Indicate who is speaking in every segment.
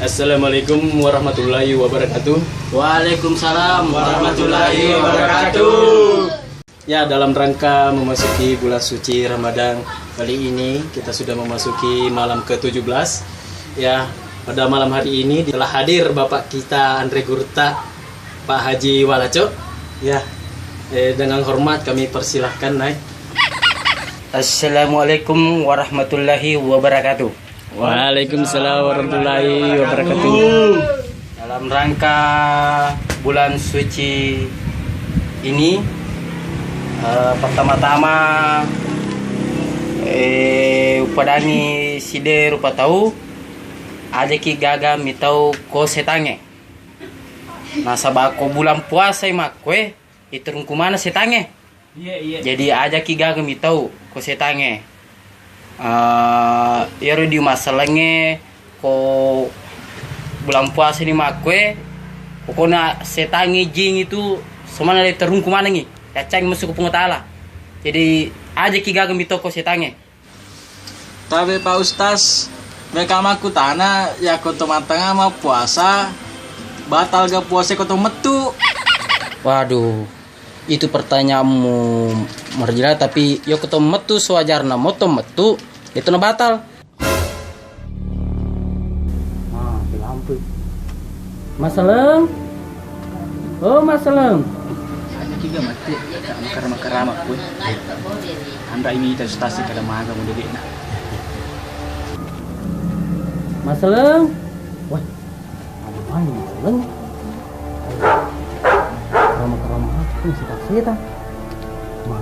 Speaker 1: Assalamualaikum warahmatullahi wabarakatuh.
Speaker 2: Waalaikumsalam warahmatullahi wabarakatuh.
Speaker 1: Ya, dalam rangka memasuki bulan suci Ramadan, kali ini kita sudah memasuki malam ke-17. Ya, pada malam hari ini telah hadir Bapak kita Andre Gurta, Pak Haji Walaco. Ya, dengan hormat kami persilahkan naik.
Speaker 2: Assalamualaikum warahmatullahi wabarakatuh.
Speaker 1: Waalaikumsalam warahmatullahi wabarakatuh.
Speaker 2: Dalam rangka bulan suci ini, pertama-tama upadangi side rupa tahu aja ki gaga mitau ko setange. Nah, sabako bulan puasa makwe itu kumana setange. Jadi aja ki gaga mitau ko setange. Yaro di masalahnya ko bulan puasa ni makwe pokoknya setange jing itu semana le terung kumana ngi cacang masuk ke pengetala. Jadi aja ki gaga mitau ko setange.
Speaker 3: Tapi Pak Ustaz, mereka maku tanah ya koto matanga mau puasa batal gak puasa koto metu.
Speaker 2: Waduh, itu pertanyaanmu marjila, tapi yo koto metu sewajarna moto metu itu na batal. Nah, lampu. Masaleng. Oh, masaleng.
Speaker 3: Ada tiga mati makar ramak gue. Anda ini kita stasi kada maga mau jadi nak.
Speaker 2: Masaleng. Wah. Ada mana masaleng? Ramah-ramah aku sita-sita. Wah.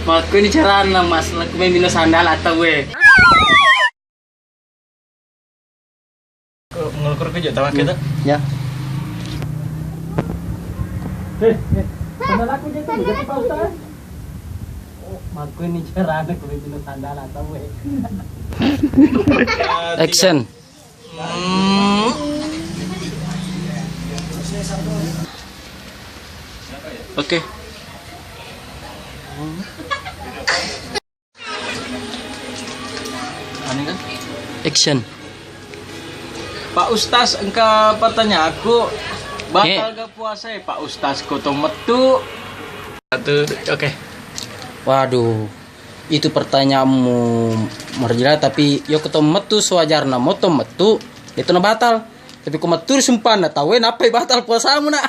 Speaker 3: Maku ini cara mas, aku main minum sandal atau gue. Ngelukur kerja tawa kita.
Speaker 2: Ya.
Speaker 1: Sandal aku jatuh juga Pak Ustaz. Maku ini cara aku minum sandal atau we.
Speaker 2: Action.
Speaker 3: Oke. Aneh kan?
Speaker 2: Action.
Speaker 3: Pak Ustaz, engkau pertanyaan aku batal gak puasa ya Pak Ustaz koto metu.
Speaker 1: Oke.
Speaker 2: Waduh, itu pertanyaanmu marjila, tapi yo koto metu sewajarna moto metu itu na batal. Tapi ko metu sumpah na tahu apa batal puasamu nak.